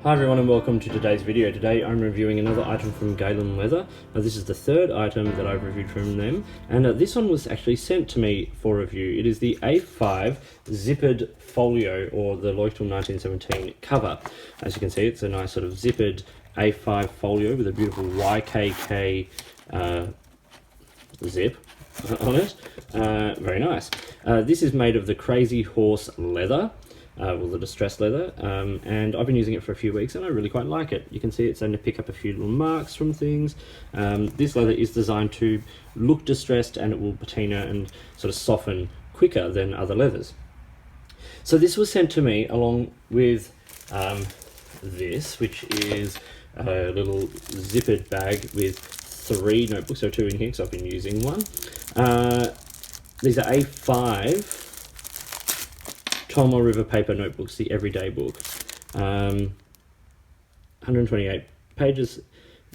Hi everyone and welcome to today's video. Today I'm reviewing another item from Galen Leather. This is the third item that I've reviewed from them, and this one was actually sent to me for review. It is the A5 Zippered Folio, or the Leuchtturm 1917 cover. As you can see, it's a nice sort of zippered A5 folio with a beautiful YKK zip on it. Very nice. This is made of the Crazy Horse leather. The distressed leather, and I've been using it for a few weeks and I really quite like it. You can see it's starting to pick up a few little marks from things. This leather is designed to look distressed, and it will patina and sort of soften quicker than other leathers. So this was sent to me along with this, which is a little zippered bag with 3 notebooks, so 2 in here because I've been using one. These are A5 Tomoe River paper notebooks, the everyday book. 128 pages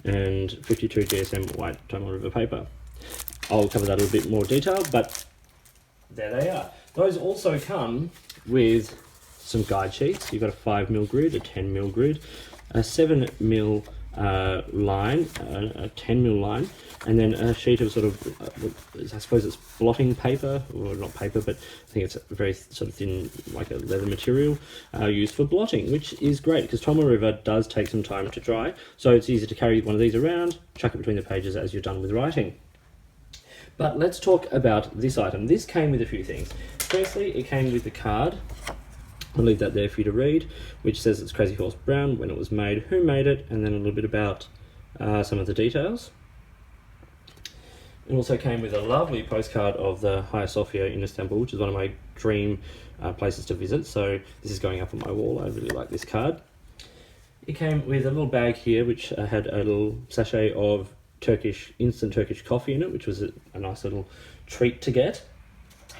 and 52 GSM white Tomoe River paper. I'll cover that in a little bit more detail, but there they are. Those also come with some guide sheets. You've got a 5mm grid, a 10mm grid, a 7mm line, a 10mm line, and then a sheet of sort of, I suppose it's blotting paper, or not paper, but I think it's a very sort of thin, like a leather material, used for blotting, which is great because Tomoe River does take some time to dry, so it's easy to carry one of these around, chuck it between the pages as you're done with writing. But let's talk about this item. This came with a few things. Firstly, it came with the card. I'll leave that there for you to read, which says it's Crazy Horse Brown, when it was made, who made it, and then a little bit about some of the details. It also came with a lovely postcard of the Hagia Sophia in Istanbul, which is one of my dream places to visit, so this is going up on my wall. I really like this card. It came with a little bag here, which had a little sachet of instant Turkish coffee in it, which was a nice little treat to get.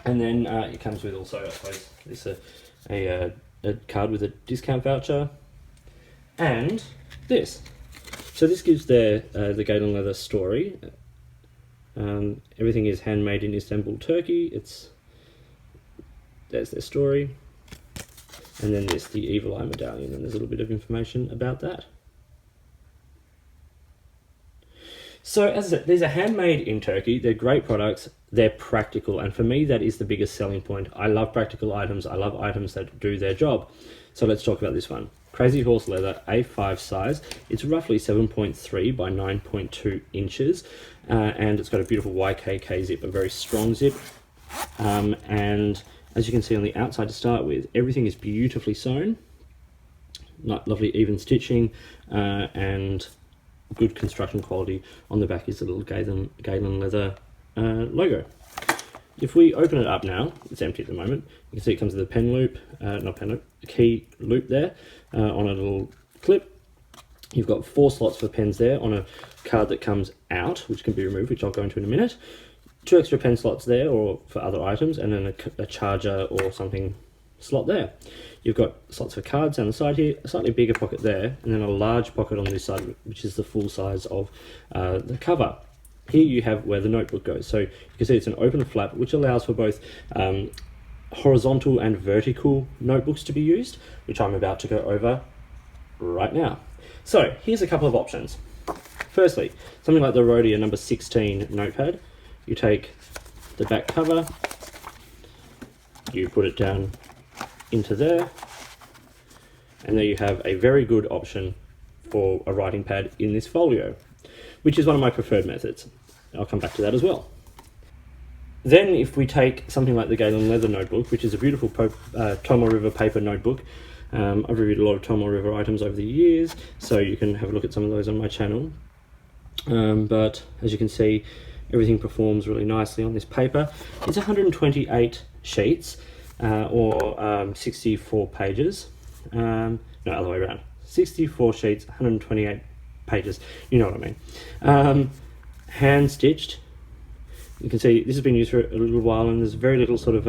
And then it comes with also, I suppose, this a card with a discount voucher, and this. So this gives the Galen Leather story. Everything is handmade in Istanbul, Turkey. There's their story, and then this, the Evil Eye medallion, and there's a little bit of information about that. So as I said, these are handmade in Turkey. They're great products. They're practical, and for me that is the biggest selling point. I love practical items. I love items that do their job. So let's talk about this one. Crazy Horse leather, A5 size. It's roughly 7.3 by 9.2 inches, and it's got a beautiful YKK zip, a very strong zip. And as you can see on the outside to start with, everything is beautifully sewn, lovely even stitching, and good construction quality. On the back is the little Galen Leather logo. If we open it up now, it's empty at the moment. You can see it comes with a pen loop, not pen loop, a key loop there on a little clip. You've got 4 slots for pens there on a card that comes out, which can be removed, which I'll go into in a minute. 2 extra pen slots there, or for other items, and then a charger or something slot there. You've got slots for cards down the side here, a slightly bigger pocket there, and then a large pocket on this side, which is the full size of the cover. Here you have where the notebook goes. So you can see it's an open flap, which allows for both horizontal and vertical notebooks to be used, which I'm about to go over right now. So here's a couple of options. Firstly, something like the Rhodia number 16 notepad. You take the back cover, you put it down into there, and there you have a very good option for a writing pad in this folio, which is one of my preferred methods. I'll come back to that as well. Then if we take something like the Galen Leather notebook, which is a beautiful Tomoe River paper notebook. I've reviewed a lot of Tomoe River items over the years, so you can have a look at some of those on my channel. But as you can see, everything performs really nicely on this paper. It's 128 sheets, or 64 pages. No, other way around. 64 sheets, 128 pages. You know what I mean. Hand stitched. You can see this has been used for a little while, and there's very little sort of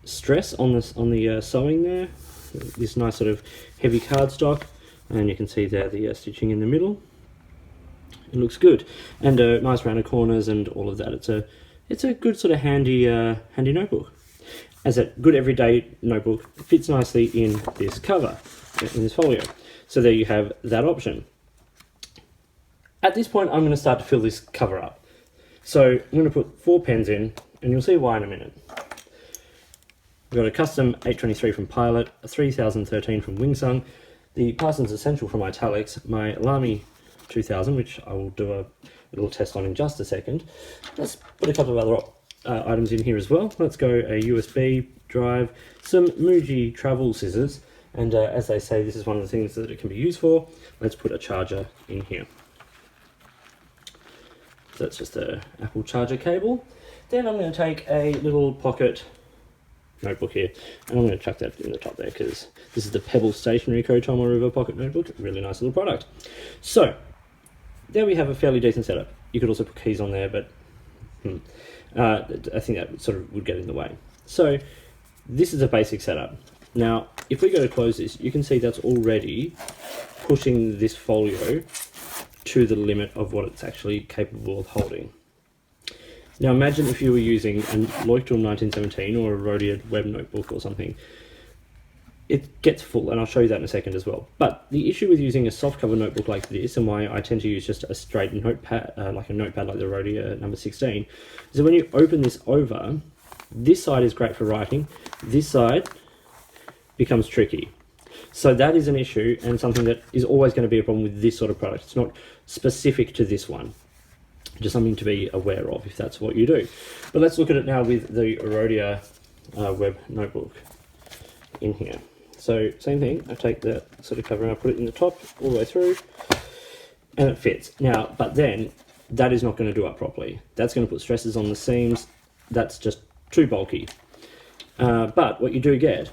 stress on the sewing there. This nice sort of heavy cardstock, and you can see there the stitching in the middle. It looks good, and nice rounded corners and all of that. It's a good sort of handy notebook. As a good everyday notebook, fits nicely in this cover. in this folio. So there you have that option. At this point, I'm going to start to fill this cover up. So I'm going to put 4 pens in, and you'll see why in a minute. We've got a custom 823 from Pilot, a 3013 from Wingsung, the Parsons Essential from Italics, my Lamy 2000, which I will do a little test on in just a second. Let's put a couple of other items in here as well. Let's go a USB drive, some Muji travel scissors, and as they say, this is one of the things that it can be used for. Let's put a charger in here. So that's just a Apple charger cable. Then I'm going to take a little pocket notebook here, and I'm going to chuck that in the top there because this is the Pebble Stationery Co. Tomo River Pocket Notebook. Really nice little product. So there we have a fairly decent setup. You could also put keys on there, but I think that sort of would get in the way. So this is a basic setup. Now, if we go to close this, you can see that's already pushing this folio to the limit of what it's actually capable of holding. Now imagine if you were using a Leuchtturm 1917 or a Rhodia web notebook or something. It gets full, and I'll show you that in a second as well. But the issue with using a soft cover notebook like this, and why I tend to use just a straight notepad, like a notepad like the Rhodia number 16, is that when you open this over, this side is great for writing, this side becomes tricky. So that is an issue, and something that is always going to be a problem with this sort of product. It's not specific to this one, just something to be aware of if that's what you do. But let's look at it now with the Rhodia web notebook in here. So same thing, I take the sort of cover and I put it in the top all the way through, and it fits. Now, but then that is not going to do up properly. That's going to put stresses on the seams. That's just too bulky. But what you do get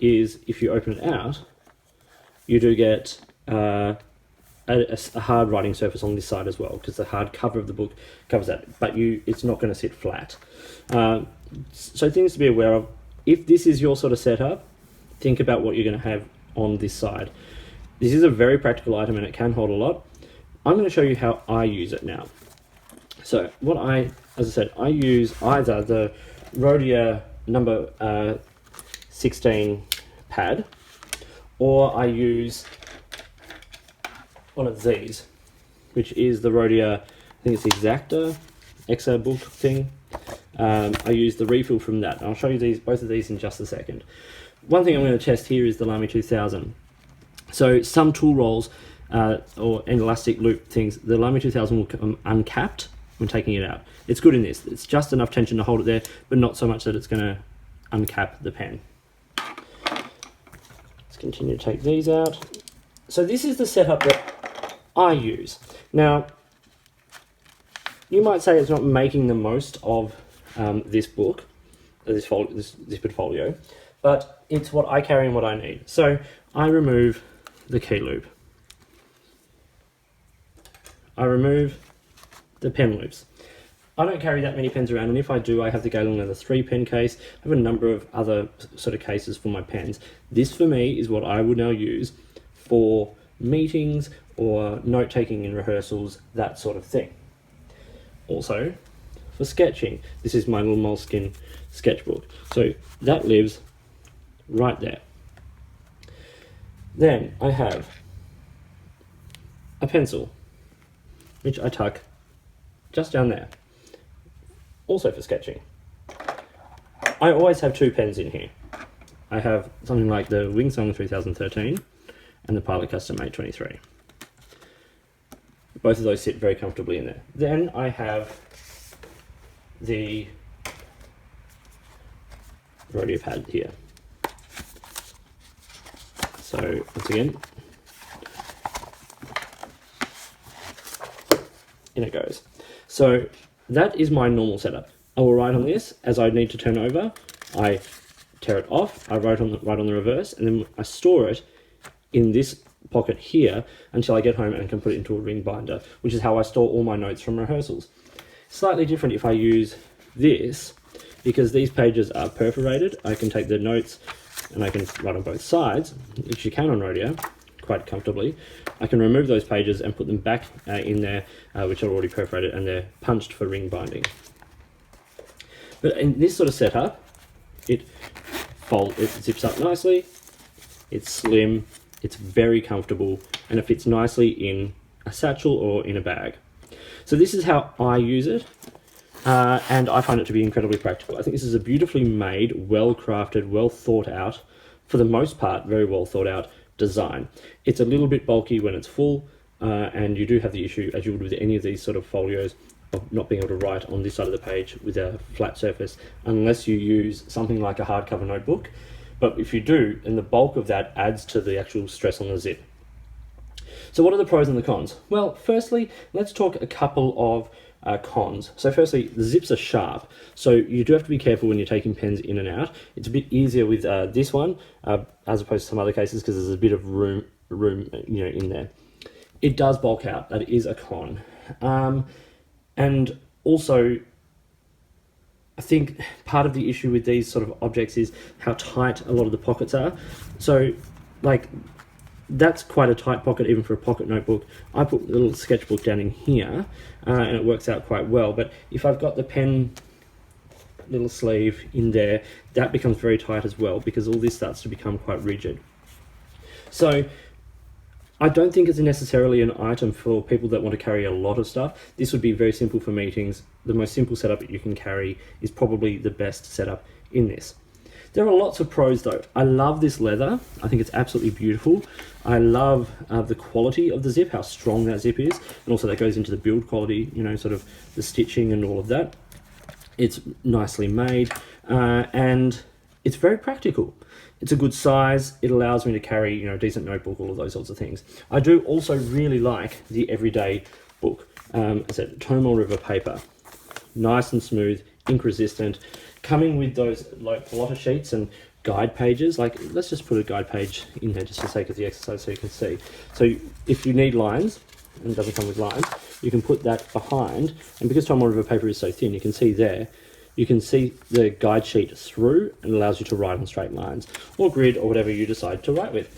is, if you open it out, you do get a hard writing surface on this side as well, because the hard cover of the book covers that, but it's not going to sit flat. So things to be aware of. If this is your sort of setup, think about what you're going to have on this side. This is a very practical item and it can hold a lot. I'm going to show you how I use it now. So as I said, I use either the Rhodia number 16 pad, or I use one of these, which is the Rhodia, I think it's the Exacta Exa book thing. I use the refill from that. I'll show you both of these in just a second. One thing I'm going to test here is the Lamy 2000. So some tool rolls or elastic loop things, the Lamy 2000 will come uncapped when taking it out. It's good in this. It's just enough tension to hold it there, but not so much that it's going to uncap the pen. Let's continue to take these out. So this is the setup that I use. Now, you might say it's not making the most of this book, this Zippered Folio, but it's what I carry and what I need. So I remove the key loop. I remove the pen loops. I don't carry that many pens around, and if I do, I have the Galen leather 3-pen case. I have a number of other sort of cases for my pens. This for me is what I would now use for meetings or note-taking in rehearsals, that sort of thing. Also, for sketching, this is my little moleskin sketchbook. So that lives right there. Then I have a pencil, which I tuck just down there, also for sketching. I always have 2 pens in here. I have something like the Wingsung 3013 and the Pilot Custom 823. Both of those sit very comfortably in there. Then I have the Rhodia pad here. So once again, in it goes. So that is my normal setup. I will write on this. As I need to turn over, I tear it off, I write on the reverse, and then I store it in this pocket here until I get home and can put it into a ring binder, which is how I store all my notes from rehearsals. Slightly different if I use this, because these pages are perforated. I can take the notes and I can write on both sides, which you can on Rhodia quite comfortably. I can remove those pages and put them back in there, which are already perforated, and they're punched for ring binding. But in this sort of setup, it zips up nicely, it's slim, It's very comfortable and it fits nicely in a satchel or in a bag. So this is how I use it, and I find it to be incredibly practical. I think this is a beautifully made, well crafted, well thought out, for the most part, very well thought out design. It's a little bit bulky when it's full, and you do have the issue, as you would with any of these sort of folios, of not being able to write on this side of the page with a flat surface unless you use something like a hardcover notebook. But if you do, then the bulk of that adds to the actual stress on the zip. So what are the pros and the cons? Well, firstly, let's talk a couple of cons. So firstly, the zips are sharp, so you do have to be careful when you're taking pens in and out. It's a bit easier with this one as opposed to some other cases because there's a bit of room in there. It does bulk out. That is a con. And also, I think part of the issue with these sort of objects is how tight a lot of the pockets are. So, like, that's quite a tight pocket even for a pocket notebook. I put a little sketchbook down in here, and it works out quite well. But if I've got the pen little sleeve in there, that becomes very tight as well because all this starts to become quite rigid. So I don't think it's necessarily an item for people that want to carry a lot of stuff. This would be very simple for meetings. The most simple setup that you can carry is probably the best setup in this. There are lots of pros though. I love this leather. I think it's absolutely beautiful. I love the quality of the zip, how strong that zip is, and also that goes into the build quality, sort of the stitching and all of that. It's nicely made, and it's very practical. It's a good size. It allows me to carry, a decent notebook, all of those sorts of things. I do also really like the everyday book. I said Tomol River paper, nice and smooth, ink resistant, coming with those like plotter sheets and guide pages. Like, let's just put a guide page in there just for the sake of the exercise so you can see. So if you need lines, and it doesn't come with lines, you can put that behind, and because Tomol River paper is so thin, you can see there, you can see the guide sheet through, and it allows you to write on straight lines or grid or whatever you decide to write with.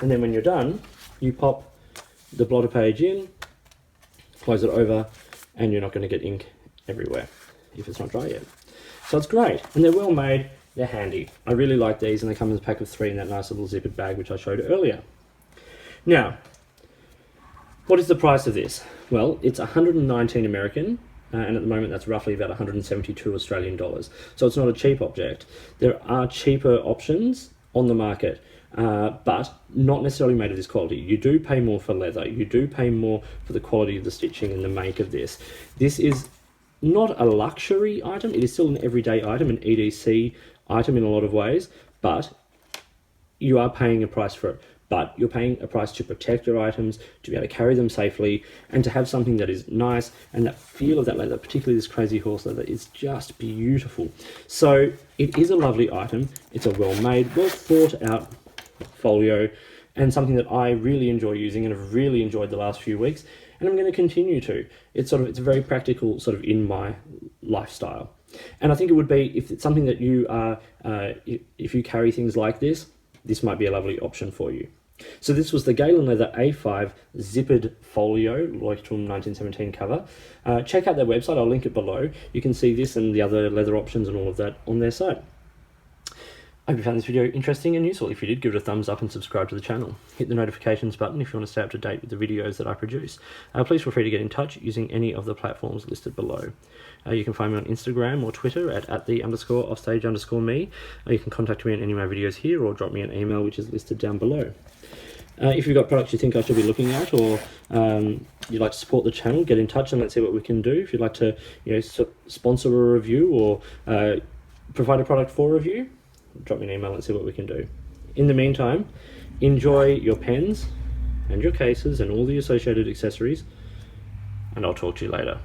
And then when you're done, you pop the blotter page in, close it over, and you're not going to get ink everywhere if it's not dry yet. So it's great, and they're well made, they're handy. I really like these, and they come in a pack of 3 in that nice little zippered bag which I showed earlier. Now, what is the price of this? Well, it's 119 American, and at the moment that's roughly about 172 Australian dollars. So it's not a cheap object. There are cheaper options on the market, but not necessarily made of this quality. You do pay more for leather. You do pay more for the quality of the stitching and the make of this. This is not a luxury item. It is still an everyday item, an EDC item in a lot of ways, but you are paying a price for it. But you're paying a price to protect your items, to be able to carry them safely, and to have something that is nice, and that feel of that leather, particularly this crazy horse leather, is just beautiful. So it is a lovely item. It's a well-made, well-thought-out folio, and something that I really enjoy using and have really enjoyed the last few weeks, and I'm going to continue to. It's very practical, sort of in my lifestyle. And I think it would be, if it's something that you are, if you carry things like this might be a lovely option for you. So this was the Galen Leather A5 Zippered Folio, Leuchtturm 1917 cover. Check out their website, I'll link it below. You can see this and the other leather options and all of that on their site. I hope you found this video interesting and useful. If you did, give it a thumbs up and subscribe to the channel. Hit the notifications button if you want to stay up to date with the videos that I produce. Please feel free to get in touch using any of the platforms listed below. You can find me on Instagram or Twitter at @the_offstage_me. You can contact me on any of my videos here or drop me an email which is listed down below. If you've got products you think I should be looking at, or you'd like to support the channel, get in touch and let's see what we can do. If you'd like to sponsor a review or provide a product for review, drop me an email and see what we can do. In the meantime, enjoy your pens and your cases and all the associated accessories, and I'll talk to you later.